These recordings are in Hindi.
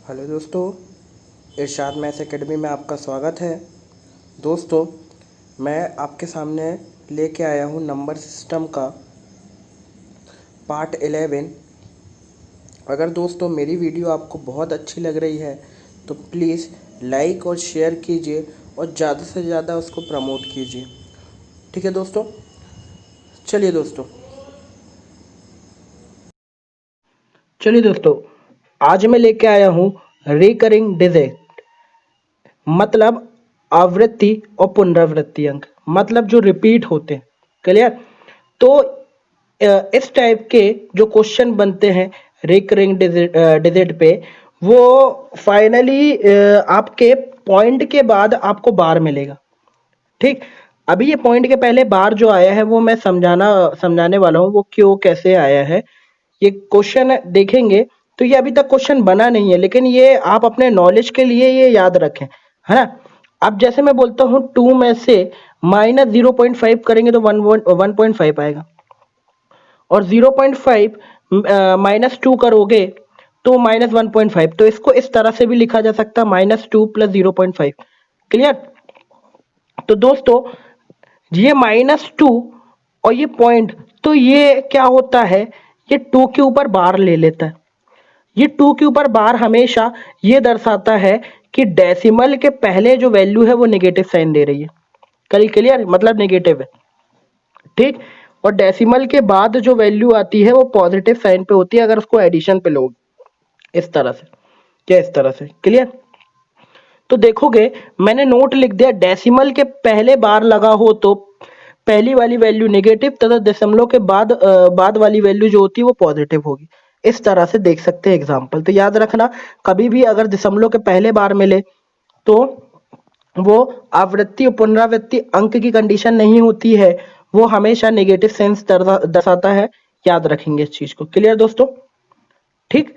हेलो दोस्तों, इरशाद मैथ्स एकेडमी में आपका स्वागत है। दोस्तों, मैं आपके सामने लेके आया हूँ नंबर सिस्टम का पार्ट 11। अगर दोस्तों मेरी वीडियो आपको बहुत अच्छी लग रही है तो प्लीज़ लाइक और शेयर कीजिए और ज़्यादा से ज़्यादा उसको प्रमोट कीजिए। ठीक है दोस्तों, चलिए दोस्तों आज मैं लेके आया हूँ रिकरिंग डिजिट, मतलब आवृत्ति और पुनरावृत्ति अंक, मतलब जो रिपीट होते हैं। क्लियर? तो इस टाइप के जो क्वेश्चन बनते हैं रिकरिंग डिजिट पे, वो फाइनली आपके पॉइंट के बाद आपको बार मिलेगा। ठीक, अभी ये पॉइंट के पहले बार जो आया है वो मैं समझाने वाला हूँ वो क्यों कैसे आया है। ये क्वेश्चन देखेंगे तो ये अभी तक क्वेश्चन बना नहीं है, लेकिन ये आप अपने नॉलेज के लिए ये याद रखें, है ना। अब जैसे मैं बोलता हूँ 2 में से -0.5 करेंगे तो 1.5 आएगा, और 0.5 -2 करोगे तो -1.5। तो इसको इस तरह से भी लिखा जा सकता है -2 + 0.5। क्लियर? तो दोस्तों, ये -2 और ये पॉइंट, तो ये क्या होता है, ये 2 के ऊपर बार ले लेता है। ये 2 के ऊपर बार हमेशा ये दर्शाता है कि डेसिमल के पहले जो वैल्यू है वो नेगेटिव साइन दे रही है। क्लियर? मतलब नेगेटिव है। ठीक, और डेसिमल के बाद जो वैल्यू आती है वो पॉजिटिव साइन पे होती है अगर उसको एडिशन पे लोगे। इस तरह से, क्या इस तरह से? क्लियर? तो देखोगे मैंने नोट लिख दिया, डेसिमल के पहले बार लगा हो तो पहली वाली वैल्यू नेगेटिव तथा दशमलव के बाद वाली वैल्यू जो होती है वो पॉजिटिव होगी। इस तरह से देख सकते हैं एग्जाम्पल। तो याद रखना, कभी भी अगर दशमलव के पहले बार मिले तो वो आवृत्ति और पुनरावृत्ति अंक की कंडीशन नहीं होती है, वो हमेशा नेगेटिव सेंस दर्शाता है। याद रखेंगे इस चीज को। क्लियर दोस्तों? ठीक,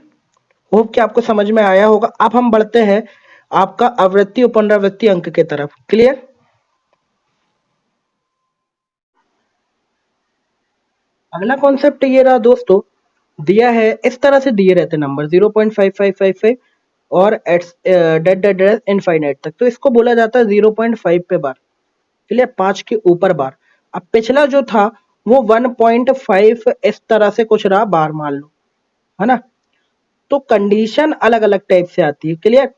होप कि आपको समझ में आया होगा। अब हम बढ़ते हैं आपका आवृत्ति और पुनरावृत्ति अंक की तरफ। क्लियर? अगला कॉन्सेप्ट ये रहा दोस्तों, दिया है इस तरह से दिए रहते नंबर 0.5555 और डेट डेट डेट इनफाइनाइट तक, तो इसको बोला जाता है 0.5 पे बार। चलिए, 5 के ऊपर बार। अब पिछला जो था वो 1.5 इस तरह से कुछ रहा बार, मान लो, है ना। तो कंडीशन अलग अलग टाइप से आती है। क्लियर?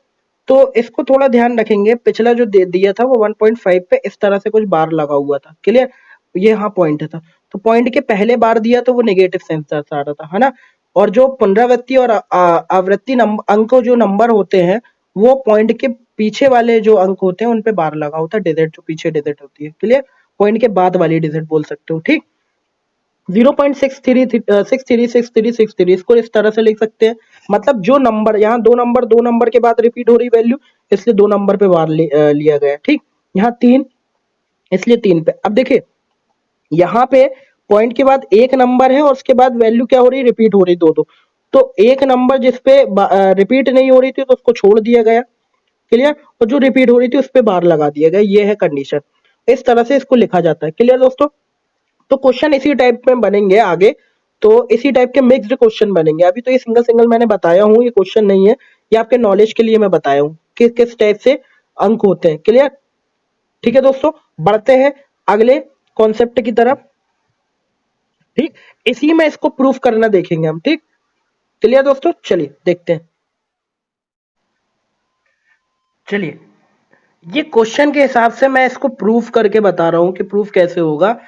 तो इसको थोड़ा ध्यान रखेंगे, पिछला जो दे दिया था वो 1.5 पे इस तरह से कुछ बार लगा हुआ था। क्लियर? ये हाँ पॉइंट था, तो पॉइंट के पहले बार दिया तो वो नेगेटिव सेंस दर्शा रहा था, है ना। और जो पुनरावृत्ति और आवृत्ति अंक जो नंबर होते हैं वो पॉइंट के पीछे वाले जो अंक होते हैं उन पे बार लगा होता है, डिजिट जो पीछे डिजिट होती है। क्लियर? पॉइंट के बाद वाली डिजिट बोल सकते हो। ठीक, 0.63636363 इसको इस तरह से लिख सकते हैं, मतलब जो नंबर यहाँ दो नंबर के बाद रिपीट हो रही वैल्यू, इसलिए 2 नंबर पे बार लिया गया। ठीक, यहाँ 3 इसलिए 3 पे। अब देखिए यहाँ पे पॉइंट के बाद एक नंबर है और उसके बाद वैल्यू क्या हो रही है, रिपीट हो रही दो दो। तो एक नंबर जिसपे रिपीट नहीं हो रही थी तो उसको छोड़ दिया गया। क्लियर? और जो रिपीट हो रही थी उस पे बार लगा दिया गया। ये है कंडीशन, इस तरह से इसको लिखा जाता है। क्लियर दोस्तों? तो क्वेश्चन इसी टाइप में बनेंगे आगे, तो इसी टाइप के मिक्स्ड क्वेश्चन बनेंगे। अभी तो ये सिंगल सिंगल मैंने बताया हूँ, ये क्वेश्चन नहीं है, ये आपके नॉलेज के लिए मैं बताया हूँ कि किस टाइप से अंक होते हैं। क्लियर? ठीक है दोस्तों, बढ़ते हैं अगले कॉन्सेप्ट की तरफ। ठीक, इसी में इसको प्रूफ करना देखेंगे हम। ठीक, क्लियर दोस्तों? चलिए देखते हैं। चलिए, ये क्वेश्चन के हिसाब से मैं इसको प्रूफ करके बता रहा हूँ कि प्रूफ कैसे होगा।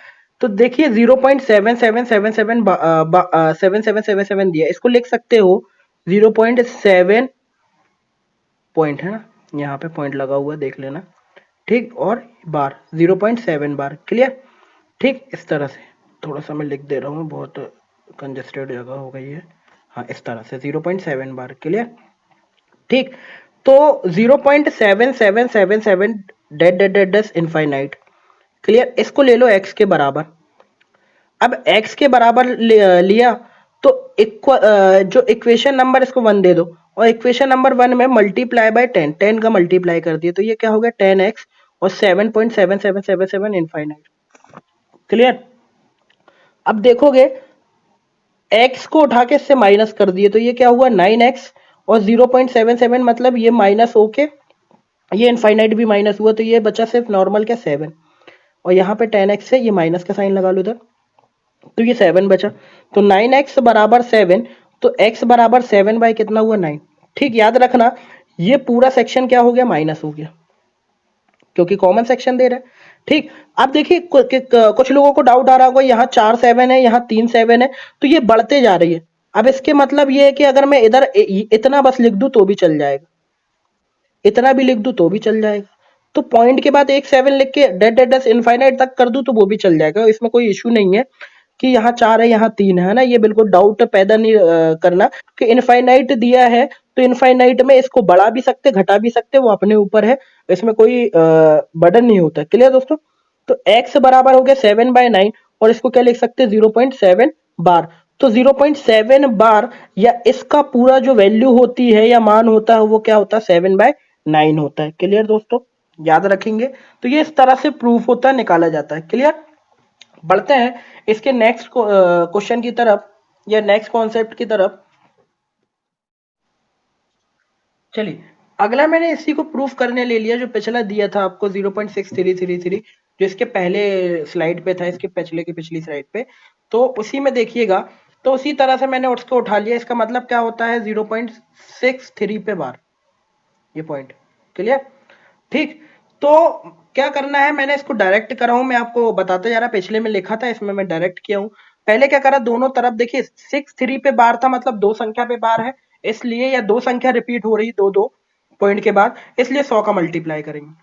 तो देखिए 0.7777 दिया, इसको लिख सकते हो 0.7 पॉइंट, है ना, यहाँ पे पॉइंट लगा हुआ देख लेना। ठीक, और बार 0.7 बार। क्लियर? ठीक, इस तरह से थोड़ा सा मैं लिख दे रहा हूँ, बहुत कंजेस्टेड जगह हो गई है। हाँ, इस तरह से 0.7 बार। क्लियर? ठीक, तो 0.7777 dead dead dead dead infinite. Clear? इसको ले लो x के बराबर। अब x के बराबर लिया तो जो इक्वेशन नंबर इसको 1 दे दो, और इक्वेशन नंबर 1 में मल्टीप्लाई बाय 10, 10 का मल्टीप्लाई कर दिया तो ये क्या हो गया 10x और 7.7777 इनफाइनाइट। क्लियर? अब देखोगे x को उठा के इससे माइनस कर दिए तो ये क्या हुआ 9x और 0.77 मतलब ये माइनस होके ये इनफाइनाइट भी माइनस हुआ, तो ये बचा सिर्फ नॉर्मल क्या 7। और यहाँ पे 10x है, ये माइनस का साइन लगा लो इधर, तो ये 7 बचा। तो 9x बराबर 7, तो x बराबर 7 बाई कितना हुआ 9। ठीक, याद रखना ये पूरा सेक्शन क्या हो गया, माइनस हो गया, क्योंकि कॉमन सेक्शन दे रहा है। ठीक, अब देखिए कुछ लोगों को डाउट आ रहा होगा, यहाँ 4 7 है, यहाँ 3 7 है, तो ये बढ़ते जा रही है। अब इसके मतलब ये है कि अगर मैं इधर इतना बस लिख दूं तो भी चल जाएगा, इतना भी लिख दूं तो भी चल जाएगा, तो पॉइंट के बाद एक 7 लिख के डेड डेड इनफाइनाइट तक कर दूं तो वो भी चल जाएगा, इसमें कोई इशू नहीं है कि यहाँ 4 है यहाँ 3 है ना। ये बिल्कुल डाउट पैदा नहीं करना कि इनफाइनाइट दिया है तो इनफाइनाइट में इसको बढ़ा भी सकते घटा भी सकते, वो अपने ऊपर है, इसमें कोई बर्डन नहीं होता। क्लियर दोस्तों? तो x बराबर हो गया 7/9, और इसको क्या लिख सकते हैं 0.7 बार। तो 0.7 बार या इसका पूरा जो वैल्यू होती है या मान होता है वो क्या होता है 7/9 होता है। क्लियर दोस्तों? याद रखेंगे। तो ये इस तरह से प्रूफ होता है, निकाला जाता है। क्लियर? बढ़ते हैं इसके नेक्स्ट क्वेश्चन की तरफ या नेक्स्ट कॉन्सेप्ट की तरफ। चलिए, अगला मैंने इसी को प्रूफ करने ले लिया जो पिछला दिया था आपको 0.6333, जो इसके पहले स्लाइड पे था, इसके पिछले की पिछली स्लाइड पे, तो उसी में देखिएगा। तो उसी तरह से मैंने उसको उठा लिया। इसका मतलब क्या होता है 0.63 पे बार, ये पॉइंट। क्लियर? ठीक, तो क्या करना है, मैंने इसको डायरेक्ट करा हूं, मैं आपको बताते जा रहा, पिछले में लिखा था इसमें मैं डायरेक्ट किया हूं। पहले क्या करा, दोनों तरफ देखिए 6 3 पे बार था, मतलब दो संख्या पे बार है इसलिए, या दो संख्या रिपीट हो रही दो दो पॉइंट के बाद, इसलिए 100 का मल्टीप्लाई करेंगे।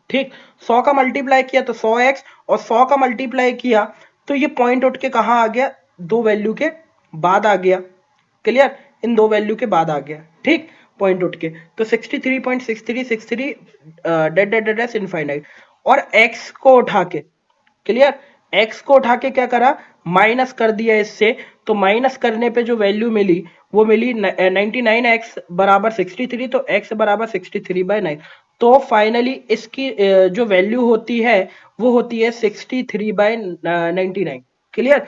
ठीक, 100 का मल्टीप्लाई किया तो 100x, और 100 का मल्टीप्लाई किया तो ये पॉइंट उठ के कहां आ गया, दो वैल्यू के बाद आ गया। क्लियर? इन दो वैल्यू के बाद आ गया। ठीक, पॉइंट उठ के, तो 63.6363 डेड डेड डेड इनफाइनाइट, और x को उठा के, क्लियर, x को उठा के क्या करा, माइनस कर दिया इससे। तो माइनस करने पे जो वैल्यू मिली वो मिली 99x बराबर 63, तो x बराबर 63/9। तो फाइनली इसकी जो वैल्यू होती है वो होती है 63/99। क्लियर?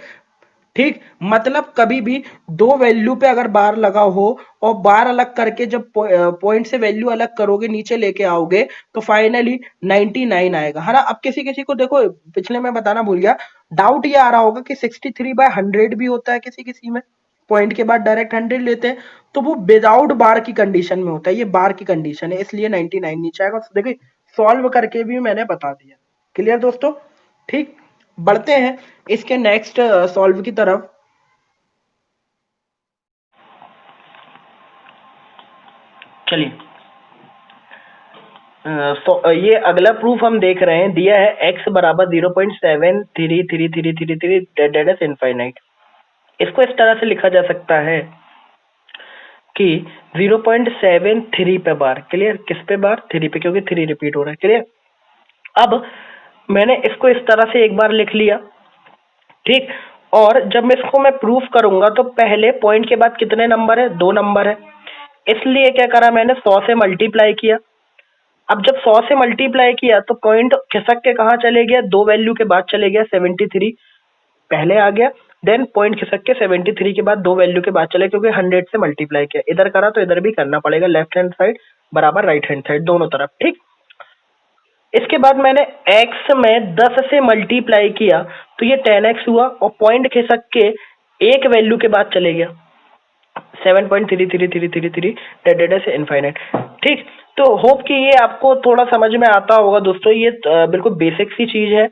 ठीक, मतलब कभी भी दो वैल्यू पे अगर बार लगा हो और बार अलग करके जब पॉइंट से वैल्यू अलग करोगे नीचे लेके आओगे तो फाइनली 99 आएगा, है ना। अब किसी किसी को देखो, पिछले में बताना भूल गया, डाउट ये आ रहा होगा कि 63/100 भी होता है किसी किसी में, पॉइंट के बाद डायरेक्ट 100 लेते हैं, तो वो विदाउट बार की कंडीशन में होता है, ये बार की कंडीशन है इसलिए 99 नीचे आएगा। तो देखिए सॉल्व करके भी मैंने बता दिया। क्लियर दोस्तों? ठीक, बढ़ते हैं इसके नेक्स्ट सॉल्व की तरफ। चलिए, ये अगला प्रूफ हम देख रहे हैं, दिया है x बराबर 0.733333 डेड एस इनफाइनाइट। इसको इस तरह से लिखा जा सकता है कि 0.73 पे बार। क्लियर? किस पे बार? 3 पे, क्योंकि 3 रिपीट हो रहा है। क्लियर? अब मैंने इसको इस तरह से एक बार लिख लिया। ठीक, और जब मैं इसको मैं प्रूफ करूंगा तो पहले पॉइंट के बाद कितने नंबर है, दो नंबर है, इसलिए क्या करा मैंने 100 से मल्टीप्लाई किया। अब जब 100 से मल्टीप्लाई किया तो पॉइंट खिसक के कहाँ चले गया, दो वैल्यू के बाद चले गया, 73 पहले आ गया, देन पॉइंट खिसक के 73 के बाद दो वैल्यू के बाद चले, क्योंकि 100 से मल्टीप्लाई किया, इधर करा तो इधर भी करना पड़ेगा, लेफ्ट हैंड साइड बराबर राइट हैंड साइड दोनों तरफ। ठीक, इसके बाद मैंने x में 10 से मल्टीप्लाई किया तो ये 10x हुआ, और पॉइंट खिसक के एक वैल्यू के बाद चले गया 7.3333 डेड से इनफाइनाइट। ठीक, तो होप कि ये आपको थोड़ा समझ में आता होगा दोस्तों, ये बिल्कुल बेसिक सी चीज है।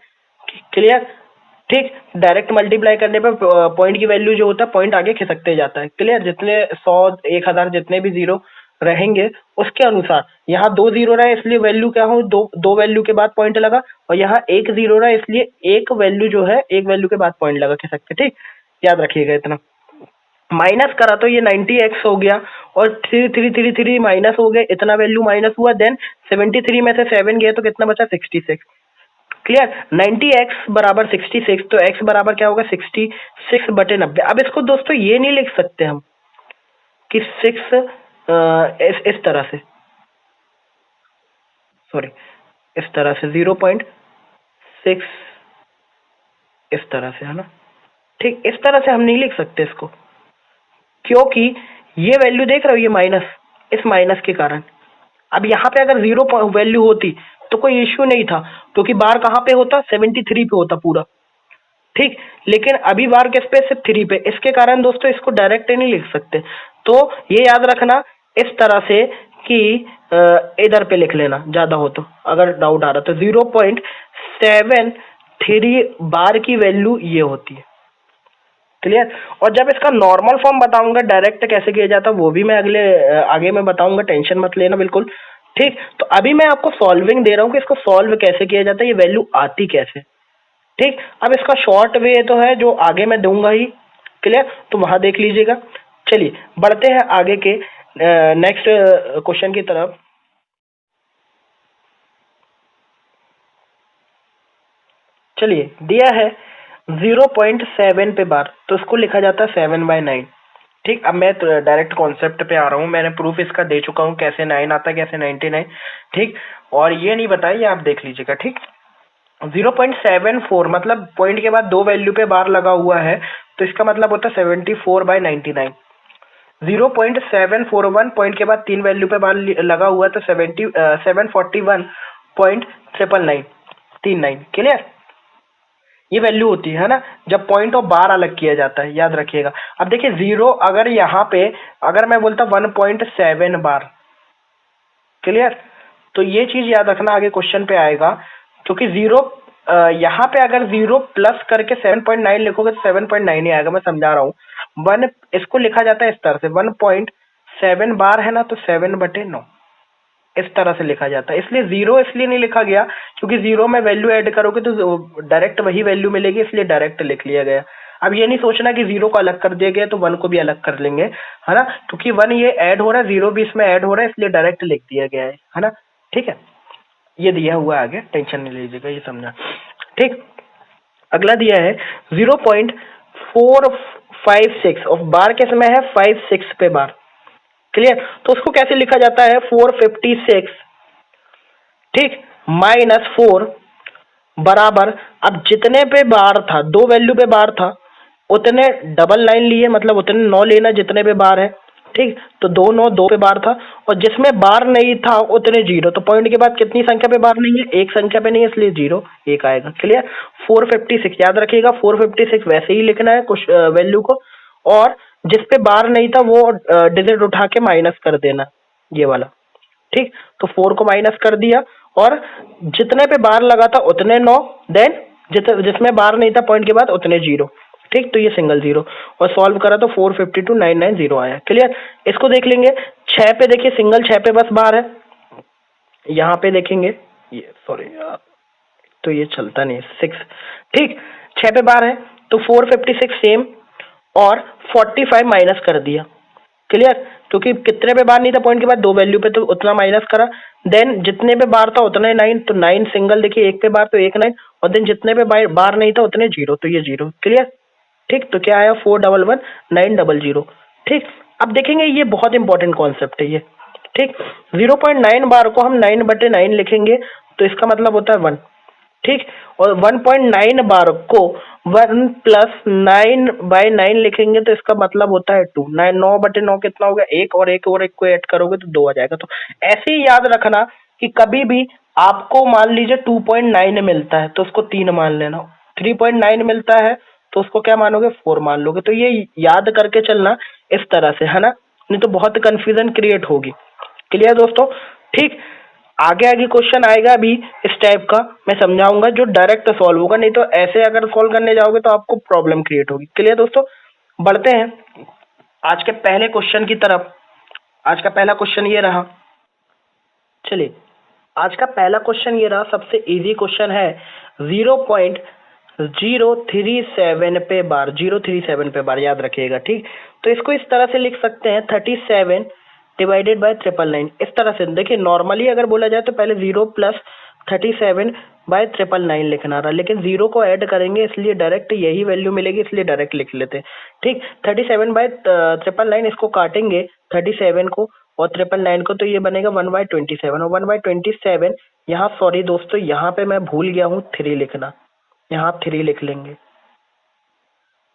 क्लियर? ठीक, डायरेक्ट मल्टीप्लाई करने पर पॉइंट की वैल्यू जो होता है पॉइंट आगे खिसकते जाता है। क्लियर? जितने 100 1000 जितने भी जीरो रहेंगे उसके अनुसार, यहाँ दो जीरो रहे इसलिए वैल्यू क्या हो, दो दो वैल्यू के बाद पॉइंट लगा, और यहाँ एक जीरो रहा इसलिए एक वैल्यू जो है एक वैल्यू के बाद पॉइंट लगा खिसक के। ठीक, याद रखिएगा इतना। माइनस करा तो ये 90x हो गया, और 3333 माइनस हो गया, इतना वैल्यू माइनस हुआ, देन 73 में से 7 गया तो कितना बचा 66। क्लियर? 90x बराबर 66, तो x बराबर क्या होगा 66/90। अब इसको दोस्तों ये नहीं लिख सकते हम कि 6 इस तरह से, सॉरी, इस तरह से 0.6 इस तरह से, है ना। ठीक, इस तरह से हम नहीं लिख सकते इसको, क्योंकि ये वैल्यू देख रहे हो, ये माइनस, इस माइनस के कारण। अब यहाँ पे अगर 0 वैल्यू होती तो कोई इश्यू नहीं था, क्योंकि बार कहाँ पे होता, 73 पे होता पूरा, ठीक। लेकिन अभी बार किस पे, सिर्फ 3 पे, इसके कारण दोस्तों इसको डायरेक्ट नहीं लिख सकते। तो ये याद रखना इस तरह से कि इधर पे लिख लेना ज्यादा हो तो, अगर डाउट आ रहा तो 0.73 बार की वैल्यू ये होती है। क्लियर। और जब इसका नॉर्मल फॉर्म बताऊंगा डायरेक्ट कैसे किया जाता है वो भी मैं आगे में बताऊंगा, टेंशन मत लेना बिल्कुल, ठीक। तो अभी मैं आपको सॉल्विंग दे रहा हूँ कि इसको सॉल्व कैसे किया जाता है, ये वैल्यू आती कैसे, ठीक। अब इसका शॉर्ट वे तो है जो आगे मैं दूंगा ही, क्लियर, तो वहां देख लीजिएगा। चलिए बढ़ते हैं आगे के नेक्स्ट क्वेश्चन की तरफ। चलिए दिया है 0.7 पे बार, तो इसको लिखा जाता है 7/9, ठीक। अब मैं डायरेक्ट कॉन्सेप्ट पे आ रहा हूँ, मैंने प्रूफ इसका दे चुका हूँ कैसे 9 आता है, कैसे 99, ठीक। और ये नहीं बताइए, आप देख लीजिएगा, ठीक। 0.74 मतलब पॉइंट के बाद दो वैल्यू पे बार लगा हुआ है, तो इसका मतलब होता है 74/99। 0.741 पॉइंट के बाद तीन वैल्यू पे बार लगा हुआ है, तो 741.99939, क्लियर। ये वैल्यू होती है ना, जब पॉइंट ऑफ बार अलग किया जाता है, याद रखिएगा। अब देखिए जीरो, अगर यहाँ पे अगर मैं बोलता 1.7 बार, क्लियर, तो ये चीज याद रखना, आगे क्वेश्चन पे आएगा, क्योंकि जीरो यहाँ पे अगर जीरो प्लस करके 7.9 लिखोगे तो 7.9 ही आएगा, मैं समझा रहा हूँ। वन, इसको लिखा जाता है इस तरह से, 1.7 बार है ना, तो 7/9 इस तरह से लिखा जाता है। इसलिए जीरो इसलिए नहीं लिखा गया क्योंकि जीरो में वैल्यू ऐड करोगे तो डायरेक्ट वही वैल्यू मिलेगी, इसलिए डायरेक्ट लिख लिया गया। अब ये नहीं सोचना कि जीरो को अलग कर दिया गया तो वन को भी अलग कर लेंगे, है ना, क्योंकि वन ये ऐड हो रहा है, जीरो भी इसमें ऐड हो रहा है, इसलिए डायरेक्ट लिख दिया गया है ना, ठीक है। ये दिया हुआ है, आगे टेंशन नहीं लीजिएगा, ये समझा, ठीक। अगला दिया है 0.456 और बार के समय है 56 पे बार, क्लियर। तो उसको कैसे लिखा जाता है, 456, ठीक, -4 बराबर, अब जितने पे बार था, दो वैल्यू पे बार था, उतने डबल लाइन लिए, मतलब उतने 9 लेना जितने पे बार है, ठीक। तो 2 9 2 पे बार था, और जिसमें बार नहीं था उतने जीरो, तो पॉइंट के बाद कितनी संख्या पे बार नहीं है, एक संख्या पे नहीं है, इसलिए जीरो एक आएगा, क्लियर। 456 याद रखिएगा, 456 वैसे ही लिखना है कुछ वैल्यू को, और जिस पे बार नहीं था वो डिजिट उठा के माइनस कर देना, ये वाला, ठीक। तो 4 को माइनस कर दिया, और जितने पे बार लगा था उतने 9, देन जिसमें बार नहीं था पॉइंट के बाद उतने जीरो, ठीक। तो ये सिंगल जीरो, और सॉल्व करा तो 452,990 आया, क्लियर। इसको देख लेंगे, 6 पे देखिए सिंगल 6 पे बस बार है, यहाँ पे देखेंगे, ये सॉरी यार, तो ये चलता नहीं, 6, ठीक। 6 पे बार है तो 456 सेम, और 45 माइनस कर दिया, क्लियर, क्योंकि कितने पे बार नहीं था पॉइंट के बाद दो वैल्यू पे, तो उतना माइनस करा, देन जितने पे बार था उतने 9, तो 9 सिंगल देखिए, एक पे बार तो एक 9, और देन जितने पे बार नहीं था उतने जीरो, तो ये जीरो, क्लियर, ठीक। तो क्या आया, 411,900, ठीक। अब देखेंगे, ये बहुत इंपॉर्टेंट कॉन्सेप्ट है ये, ठीक। 0.9 बार को हम 9/9 लिखेंगे, तो इसका मतलब होता है 1, ठीक। और 1.9 बार को 1 प्लस 9/9 लिखेंगे, तो इसका मतलब होता है 2, 9/9 कितना हो गया, एक, और एक को ऐड करोगे तो 2 आ जाएगा। तो ऐसे ही याद रखना कि कभी भी आपको मान लीजिए 2.9 मिलता है तो उसको 3 मान लेना, 3.9 मिलता है तो उसको क्या मानोगे, 4 मान लोगे। तो ये याद करके चलना इस तरह से, है ना, नहीं तो बहुत कंफ्यूजन क्रिएट होगी, क्लियर दोस्तों, ठीक। आगे आगे क्वेश्चन आएगा अभी इस टाइप का, मैं समझाऊंगा जो डायरेक्ट सॉल्व होगा, नहीं तो ऐसे अगर सॉल्व करने जाओगे तो आपको प्रॉब्लम क्रिएट होगी, क्लियर दोस्तों। बढ़ते हैं आज के पहले क्वेश्चन की तरफ। आज का पहला क्वेश्चन ये रहा, चलिए आज का पहला क्वेश्चन ये रहा, सबसे इजी क्वेश्चन है। 0.037 पे बार, 037 पे बार याद रखिएगा, ठीक। तो इसको इस तरह से लिख सकते हैं, 37 डिवाइडेड बाय 999, इस तरह से। देखिए नॉर्मली अगर बोला जाए तो पहले 0 प्लस 37/999 लिखना रहा, लेकिन जीरो को ऐड करेंगे इसलिए डायरेक्ट यही वैल्यू मिलेगी, इसलिए डायरेक्ट लिख लेते हैं, ठीक। 37/999 इसको काटेंगे 37 को और 999 को, तो ये बनेगा 1/27, और 1/27 यहाँ, सॉरी दोस्तों यहाँ पे मैं भूल गया हूँ 3 लिखना, यहाँ आप 3 लिख लेंगे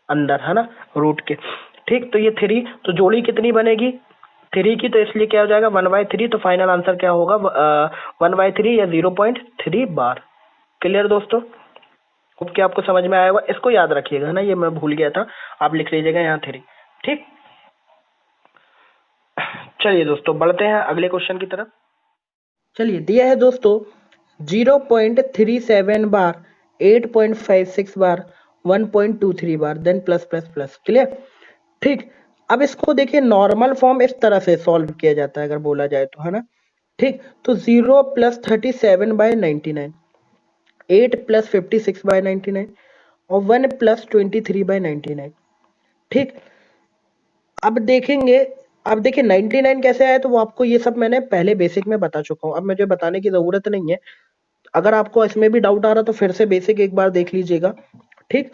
अंदर, है ना, रूट के, ठीक, तो ये 3, तो जोड़ी कितनी बनेगी 3 की, तो इसलिए क्या हो जाएगा 1/3। तो फाइनल आंसर क्या होगा 1/3 या 0.3 बार। क्लियर दोस्तों? होप कि आपको समझ में आया होगा। इसको याद रखिएगा ना, ये मैं भूल गया था, आप लिख लीजिएगा यहाँ 3। ठीक, चलिए दोस्तों बढ़ते हैं अगले क्वेश्चन की तरफ। चलिए दिया है दोस्तों 0.37 bar, 8.56 bar, 1.23 bar, then plus plus plus. Clear? ठीक, अब इसको देखिए नॉर्मल फॉर्म इस तरह से सॉल्व किया जाता है अगर बोला जाए तो, है ना। ठीक, तो 0 + 37/99, 8 + 56/99 और 1 + 23/99। ठीक, अब देखेंगे, अब देखिए 99 कैसे आया, तो वो आपको ये सब मैंने पहले बेसिक में बता चुका हूँ, अब मुझे बताने की जरूरत नहीं है। अगर आपको इसमें भी डाउट आ रहा तो फिर से बेसिक एक बार देख लीजिएगा। ठीक,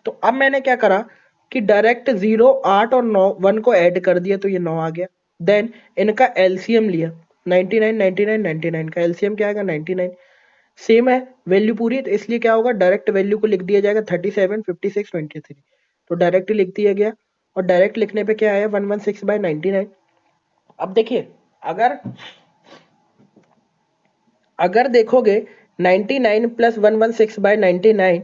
तो अब मैंने क्या करा कि डायरेक्ट 0, 8 और 9, 1 को ऐड कर दिया तो ये 9 आ गया। देन इनका एलसीएम लिया, 99 99 99 का एलसीएम क्या आएगा 99। सेम है वैल्यू पूरी, तो इसलिए क्या होगा डायरेक्ट वैल्यू को लिख दिया जाएगा 37 56 23, तो डायरेक्ट लिख दिया गया। और डायरेक्ट लिखने पे क्या आया 116/99। अब देखिए अगर अगर देखोगे 99 + 116/99,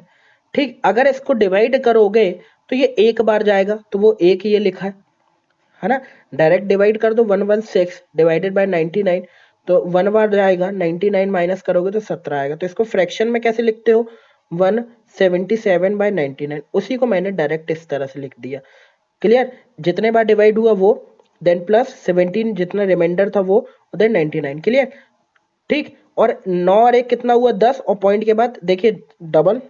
ठीक, अगर इसको डिवाइड करोगे तो ये एक बार जाएगा, तो वो एक ये लिखा है ना। डायरेक्ट डिवाइड कर दो 116 डिवाइडेड बाय 99, तो 1 बार जाएगा, 99 माइनस करोगे तो 17 आएगा। तो इसको फ्रैक्शन में कैसे लिखते हो 177/99, उसी को मैंने डायरेक्ट इस तरह से लिख दिया। क्लियर? जितने बार डिवाइड हुआ वो, देन प्लस 17 जितना रिमाइंडर था वो, देन 99। क्लियर? ठीक, और 9 और 1 कितना हुआ 10, और पॉइंट के बाद देखिए डबल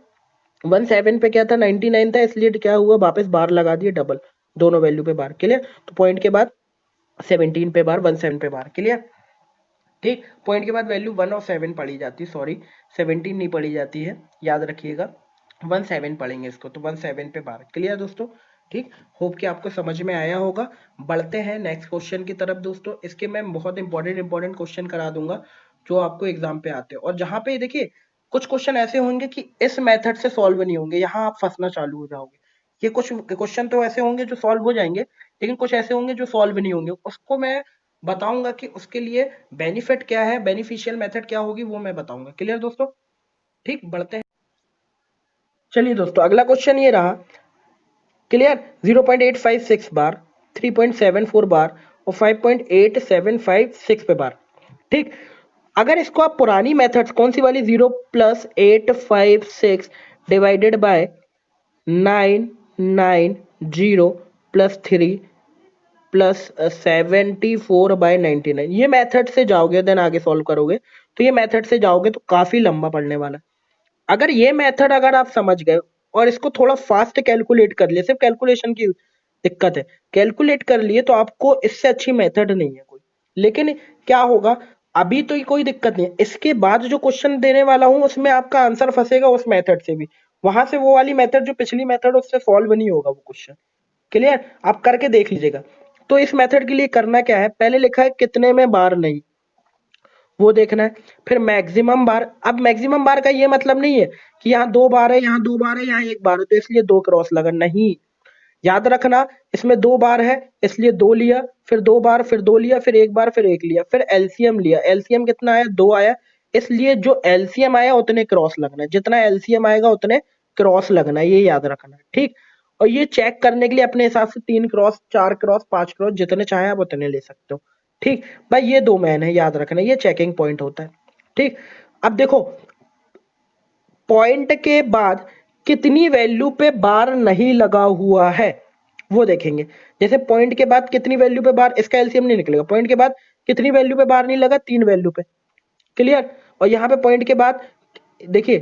17 पे क्या था 99 था, इसलिए क्या हुआ वापस बार लगा दिए डबल, दोनों वैल्यू पे बार। क्लियर? तो पॉइंट के बाद 17 पे बार, 17 पे बार। क्लियर? ठीक, पॉइंट के बाद वैल्यू 1 और 7 पढ़ी जाती है, सॉरी 17 नहीं पढ़ी जाती है, याद रखिएगा 17 पढ़ेंगे इसको, तो 17 पे बार। क्लियर दोस्तों? ठीक, होप कि आपको समझ में आया होगा। बढ़ते हैं नेक्स्ट क्वेश्चन की तरफ दोस्तों। इसके मैं बहुत इंपॉर्टेंट क्वेश्चन करा दूंगा जो आपको एग्जाम पे आते हैं, और जहां पे देखिए कुछ क्वेश्चन ऐसे होंगे कि इस मेथड से सॉल्व नहीं होंगे, यहाँ आप फंसना चालू हो जाओगे। ये कुछ क्वेश्चन तो ऐसे होंगे जो सॉल्व हो जाएंगे, लेकिन कुछ ऐसे होंगे जो सॉल्व नहीं होंगे, उसको मैं बताऊंगा कि उसके लिए बेनिफिट क्या है, बेनिफिशियल मेथड क्या होगी, वो मैं बताऊंगा। क्लियर दोस्तों? ठीक, बढ़ते हैं। चलिए दोस्तों अगला क्वेश्चन ये रहा। क्लियर? 0.856 बार, 3.74 बार और 5.8756 पे बार। ठीक, अगर इसको आप पुरानी मेथड्स कौन सी वाली 0 + 856 डिवाइडेड बाय 990 + 3 + 74/99 ये मेथड से जाओगे, देन आगे सॉल्व करोगे, तो ये मेथड से जाओगे तो काफी लंबा पड़ने वाला है। अगर ये मेथड अगर आप समझ गए और इसको थोड़ा फास्ट कैलकुलेट कर लिए, सिर्फ कैलकुलेशन की दिक्कत है, कैलकुलेट कर लिए तो आपको इससे अच्छी मेथड नहीं है कोई। लेकिन क्या होगा, अभी तो कोई दिक्कत नहीं है, इसके बाद जो क्वेश्चन देने वाला हूं उसमें आपका आंसर फंसेगा उस मेथड से भी, वहां से वो वाली मेथड जो पिछली मेथड उससे सॉल्व नहीं होगा वो क्वेश्चन। क्लियर? आप करके देख लीजिएगा। तो इस मेथड के लिए करना क्या है, पहले लिखा है कितने में बार नहीं, वो देखना है। फिर मैक्सिमम बार, अब मैक्सिमम बार का ये मतलब नहीं है कि यहाँ 2 बार है, यहाँ 2 बार है, यहाँ 1 बार है तो इसलिए 2 क्रॉस लगा, नहीं। याद रखना इसमें 2 बार है इसलिए 2 लिया, फिर 2 बार, फिर 2 लिया, फिर 1 बार, फिर 1 लिया, फिर एलसीएम लिया। एलसीएम कितना आया 2 आया, इसलिए जो एलसीएम आया उतने क्रॉस लगना है, जितना एलसीएम आएगा उतने क्रॉस लगना है, ये याद रखना है। ठीक, और ये चेक करने के लिए अपने हिसाब से 3 क्रॉस, 4 क्रॉस, 5 क्रॉस जितने चाहे आप उतने ले सकते हो। ठीक भाई, ये 2 मैन है, याद रखना ये चेकिंग पॉइंट होता है। ठीक, अब देखो पॉइंट के बाद कितनी वैल्यू पे बार नहीं लगा हुआ है वो देखेंगे। जैसे पॉइंट के बाद कितनी वैल्यू पे बार, इसका एलसीएम नहीं निकलेगा, पॉइंट के बाद कितनी वैल्यू पे बार नहीं लगा 3 वैल्यू पे। क्लियर? और यहाँ पे पॉइंट के बाद देखिए,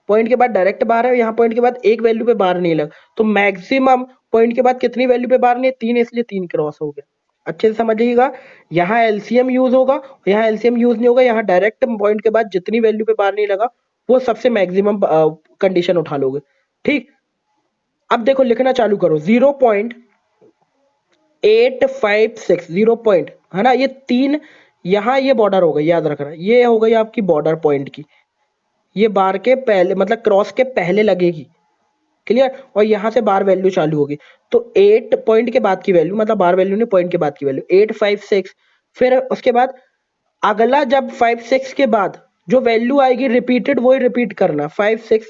पॉइंट के बाद डायरेक्ट बार है, यहाँ पॉइंट के बाद एक वैल्यू पे बार नहीं लगा, तो मैक्सिमम पॉइंट के बाद कितनी वैल्यू पे बार नहीं है 3, इसलिए 3 क्रॉस हो गया। अच्छे से समझिएगा, यहाँ एलसीएम यूज होगा, यहाँ एलसीएम यूज नहीं होगा, यहाँ डायरेक्ट पॉइंट के बाद जितनी वैल्यू पे बार नहीं लगा वो सबसे मैक्सिमम कंडीशन उठा लोगे। ठीक, अब देखो लिखना चालू करो 0.856, 0 पॉइंट है ना, ये 3, यहाँ ये बॉर्डर हो गई, याद रखना ये हो गई आपकी बॉर्डर पॉइंट की, ये बार के पहले मतलब क्रॉस के पहले लगेगी। क्लियर। और यहाँ से बार वैल्यू चालू होगी, तो 8 पॉइंट के बाद की वैल्यू, मतलब बार वैल्यू नहीं, पॉइंट के बाद की वैल्यू 8 5 6। फिर उसके बाद अगला जब 5 6 के बाद जो वैल्यू आएगी रिपीटेड, वही रिपीट करना 5 6,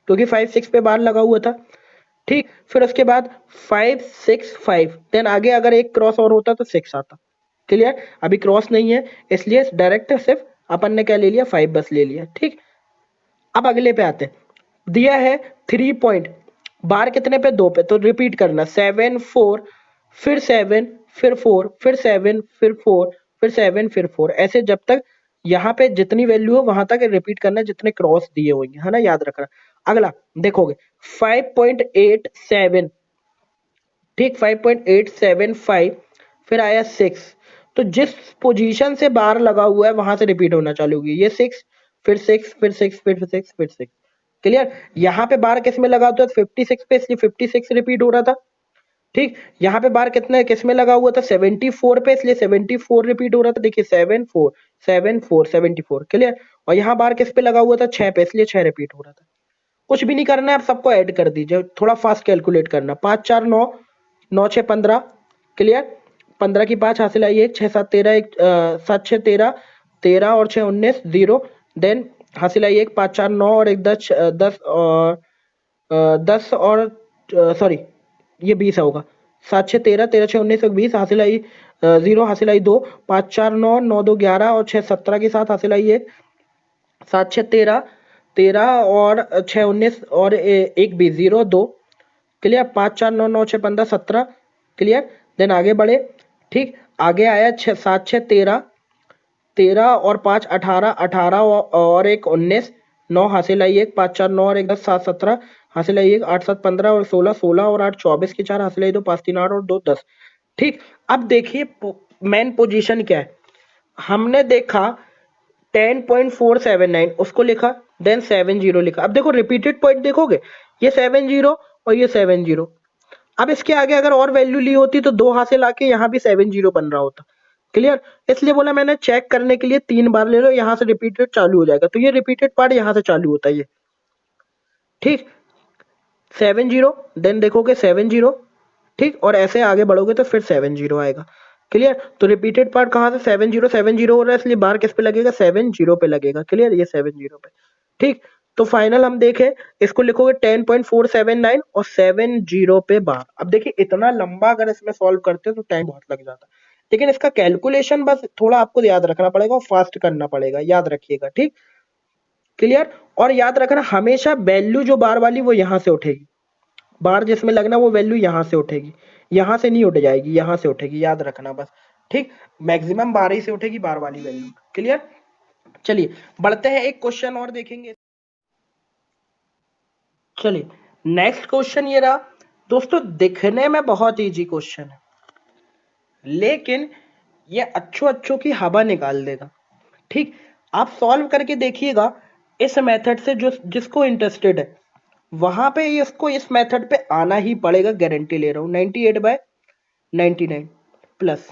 क्योंकि 5 6 पे बार लगा हुआ था। ठीक, फिर उसके बाद 5 6 5, देन आगे अगर एक क्रॉस और होता तो 6 आता। क्लियर। अभी क्रॉस नहीं है, इसलिए डायरेक्ट सिर्फ अपन ने क्या ले लिया, 5 बस ले लिया। ठीक, अब अगले पे आते हैं। दिया है 3 पॉइंट, बार कितने पे, 2 पे, तो रिपीट करना 7 4, फिर 7, फिर 4, फिर 7, फिर 4, फिर 7, फिर 4, ऐसे जब तक यहाँ पे जितनी वैल्यू हो वहां तक रिपीट करना जितने क्रॉस दिए होंगे, है ना, याद रखना। अगला देखोगे 5.87, ठीक, 5.875, फिर आया 6। तो जिस पोजीशन से बार लगा हुआ है वहां से रिपीट होना चालू होगी, ये 6, फिर 6, फिर 6, फिर 6, फिर 6। क्लियर। यहाँ पे बार किस में लगा हुआ था, 56 पे, इसलिए 56 रिपीट हो रहा था। ठीक, यहाँ पे बार कितने किस में लगा हुआ था, 74 पे, इसलिए 74 रिपीट हो रहा था। देखिए 7 4 7 4 74। क्लियर। और यहाँ बार किस पे लगा हुआ था, 6 पे, इसलिए 6 रिपीट हो रहा था। कुछ भी नहीं करना है, आप सबको ऐड कर दीजिए, थोड़ा फास्ट कैलकुलेट करना। 5 4 9, 9 6 15। क्लियर। 15 की 5 हासिल आई, 1 6 7 13, 1 7 6 13, 13 और 6 19 0, देन हासिल आई 1 5 4 9 और 1 10 10 और 10 और सॉरी ये 20 होगा। 7 6 13, 13 6 19 20, हासिल आई 0, हासिल आई 2, 5 4 9, 9 2 11 और 6 17 के साथ हासिल आई 1, 7 6 13, 13 और 6 19 और 1 20 0 2। क्लियर। 5 4 9 9 6 15 17। क्लियर। देन आगे बढ़े। ठीक, आगे आया 6 7 6 13, 13 और 5 18, 18 और 1 19, 9 हासिल आई 1, 5 4 9 और 1 10 7 17, हासिल आई 1, 8 7 15 और 16, 16 और 8 24 की 4 हासिल आई 2, 5 3 8 और 2 10। ठीक, अब देखिए मेन पोजीशन क्या है। हमने देखा 10.479, उसको लिखा, देन 70 लिखा। अब देखो रिपीटेड पॉइंट देखोगे, ये 70 और ये 70। अब इसके आगे अगर और वैल्यू ली होती तो 2 हासिल आके यहाँ भी 70 बन रहा होता। क्लियर। इसलिए बोला मैंने चेक करने के लिए 3 बार ले लो, यहाँ से रिपीटेड चालू हो जाएगा, तो ये रिपीटेड पार्ट यहाँ से चालू होता है ये। ठीक, 70, देन देखोगे 70। ठीक, और ऐसे आगे बढ़ोगे तो फिर 70 आएगा। क्लियर। तो रिपीटेड पार्ट कहाँ से, 70 70 हो रहा है, इसलिए बार किस पे लगेगा, 70 पे लगेगा। क्लियर, ये 70 पे। ठीक, तो फाइनल हम देखें, इसको लिखोगे 10.479 और 70 पे बार। अब देखिए इतना लंबा अगर इसमें सॉल्व करते तो टाइम बहुत लग जाता, लेकिन इसका कैलकुलेशन बस थोड़ा आपको याद रखना पड़ेगा और फास्ट करना पड़ेगा, याद रखिएगा। ठीक, क्लियर। और याद रखना हमेशा वैल्यू जो बार वाली वो यहाँ से उठेगी, बार जिसमें लगना वो वैल्यू यहाँ से उठेगी, यहाँ से नहीं उठ जाएगी, यहाँ से उठेगी, याद रखना बस। ठीक, मैक्सिमम बार ही से उठेगी बार वाली वैल्यू। क्लियर। चलिए बढ़ते हैं, एक क्वेश्चन और देखेंगे। चलिए नेक्स्ट क्वेश्चन ये रहा दोस्तों, दिखने में बहुत इजी क्वेश्चन है लेकिन ये अच्छों की हवा निकाल देगा। ठीक, आप सॉल्व करके देखिएगा इस मेथड से, जो जिसको इंटरेस्टेड है वहां पे इसको इस मेथड पे आना ही पड़ेगा, गारंटी ले रहा हूं। 98/99 प्लस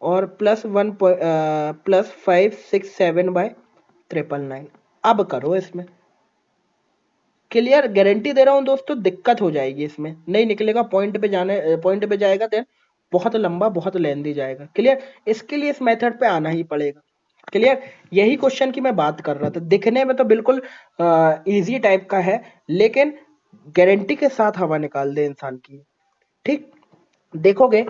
और प्लस 1 प्लस 567/999। अब करो इसमें। क्लियर, गारंटी दे रहा हूं दोस्तों, दिक्कत हो जाएगी इसमें, नहीं निकलेगा, पॉइंट पे जाने पॉइंट पे जाएगा, देन बहुत लंबा बहुत लेंदी जाएगा। क्लियर, इसके लिए इस मेथड पे आना ही पड़ेगा। क्लियर, यही क्वेश्चन की मैं बात कर रहा था, दिखने में तो बिल्कुल इजी टाइप का है लेकिन गारंटी के साथ हवा निकाल दे इंसान की। ठीक, देखोगे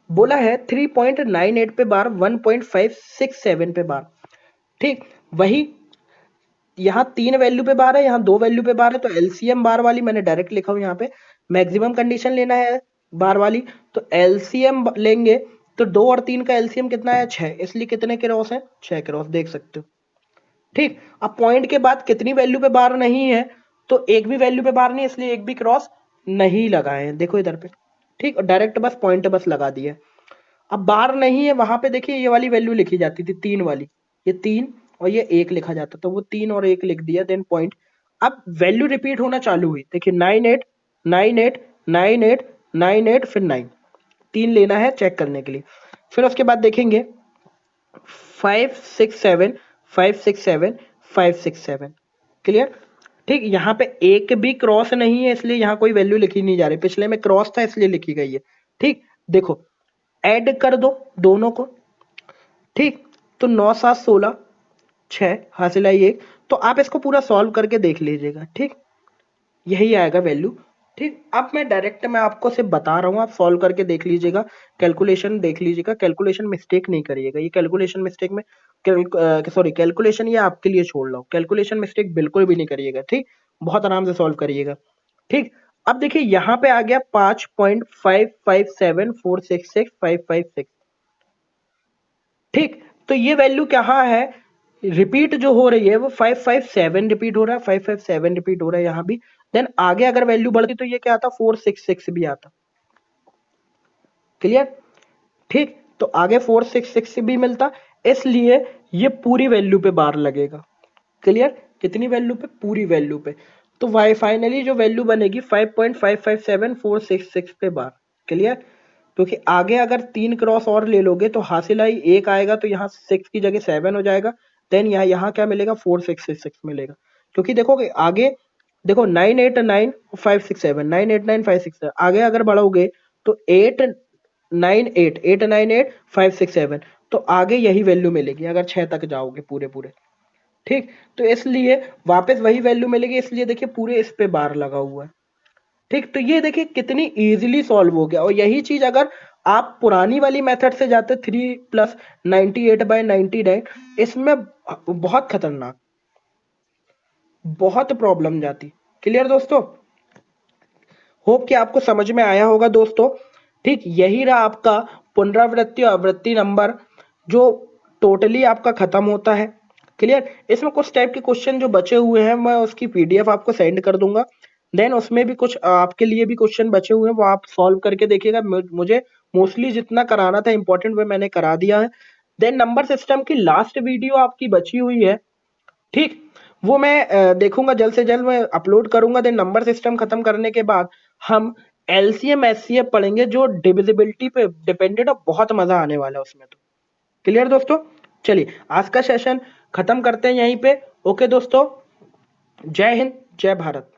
बोला है 3.98 पे बार, 1.567 पे बार। ठीक, वही यहाँ 3 वैल्यू पे बार है, यहाँ 2 वैल्यू पे बार है, तो एलसीएम बार वाली मैंने डायरेक्ट लिखा हूं यहाँ पे। मैक्सिमम कंडीशन लेना है बार वाली, तो एलसीएम लेंगे, तो 2 और 3 का एलसीएम कितना है, 6, इसलिए कितने क्रॉस है, 6 क्रॉस, देख सकते हो। ठीक, अब पॉइंट के बाद कितनी वैल्यू पे बार नहीं है, तो एक भी वैल्यू पे बार नहीं, इसलिए एक भी क्रॉस नहीं लगाए हैं, देखो इधर पे। ठीक, और डायरेक्ट बस पॉइंट बस लगा दिए। अब बार नहीं है वहां पे, देखिए ये वाली वैल्यू लिखी जाती थी 3 वाली, ये 3 और ये 1 लिखा जाता, तो वो 3 और 1 लिख दिया, देन पॉइंट। अब वैल्यू रिपीट होना चालू हुई, देखिए 98 98 98 98 फिर 9, 3 लेना है चेक करने के लिए। फिर उसके बाद देखेंगे 567 567 567। क्लियर, ठीक, यहाँ पे एक भी क्रॉस नहीं है इसलिए यहाँ कोई वैल्यू लिखी नहीं जा रही, पिछले में क्रॉस था इसलिए लिखी गई है। ठीक, देखो ऐड कर दो दोनों को। ठीक, तो 9 7 16 6 हासिल आई 1। तो आप इसको पूरा सॉल्व करके देख लीजिएगा। ठीक, यही आएगा वैल्यू। ठीक, अब मैं आपको सिर्फ बता रहा हूँ, आप सॉल्व करके देख लीजिएगा, कैलकुलेशन देख लीजिएगा, कैलकुलेशन मिस्टेक नहीं करिएगा। ये कैलकुलेशन मिस्टेक में सॉरी कैलकुलेशन ये आपके लिए छोड़ रहा हूँ, कैलकुलेशन मिस्टेक बिल्कुल भी नहीं करिएगा। ठीक, बहुत आराम से सॉल्व करिएगा। ठीक, अब देखिए यहाँ पे आ गया 5.557466 ठीक, तो ये वैल्यू कहाँ है, रिपीट जो हो रही है वो 557 रिपीट हो रहा है, 557 रिपीट हो रहा है यहाँ भी। देन आगे अगर वैल्यू बढ़ती तो ये क्या आता, 466 भी आता। क्लियर? ठीक, तो आगे 466 भी मिलता, इसलिए ये पूरी वैल्यू पे बार लगेगा। क्लियर? कितनी वैल्यू पे, पूरी वैल्यू पे। तो वाई फाइनली जो वैल्यू बनेगी 5.557466 पे बार। क्लियर? क्योंकि आगे अगर 3 क्रॉस और ले लोगे तो हासिल आई 1 आएगा, तो यहाँ 6 की जगह 7 हो जाएगा। देन यहाँ क्या मिलेगा, 466 मिलेगा। क्योंकि देखोगे आगे, देखो 989 567 989 567 आगे अगर बढ़ोगे तो 898 898 567, तो आगे यही वैल्यू मिलेगी अगर 6 तक जाओगे पूरे पूरे। ठीक, तो इसलिए वापस वही वैल्यू मिलेगी, इसलिए देखिए पूरे इस पे बार लगा हुआ है। ठीक, तो ये देखिए कितनी इजीली सॉल्व हो गया। और यही चीज अगर आप पुरानी वाली मेथड से जाते 3 + 98/99, इसमें बहुत खतरनाक, बहुत प्रॉब्लम जाती। क्लियर दोस्तों? होप कि आपको समझ में आया होगा दोस्तों। ठीक, यही रहा आपका पुनरावृत्ति और आवृत्ति नंबर, जो टोटली आपका खत्म होता है। क्लियर? इसमें कुछ टाइप के क्वेश्चन जो बचे हुए हैं मैं उसकी पीडीएफ आपको सेंड कर दूंगा। देन उसमें भी कुछ आपके लिए भी क्वेश्चन बचे हुए हैं, वो आप सॉल्व करके देखिएगा। मुझे मोस्टली जितना कराना था इंपॉर्टेंट वो मैंने करा दिया है। देन नंबर सिस्टम की लास्ट वीडियो आपकी बची हुई है। ठीक, वो मैं देखूंगा जल्द से जल्द मैं अपलोड करूंगा। देन नंबर सिस्टम खत्म करने के बाद हम एलसीएम एचसीएफ पढ़ेंगे, जो डिविजिबिलिटी पे डिपेंडेंट है, बहुत मजा आने वाला है उसमें तो। क्लियर दोस्तों? चलिए आज का सेशन खत्म करते हैं यहीं पे। ओके दोस्तों, जय हिंद, जय भारत।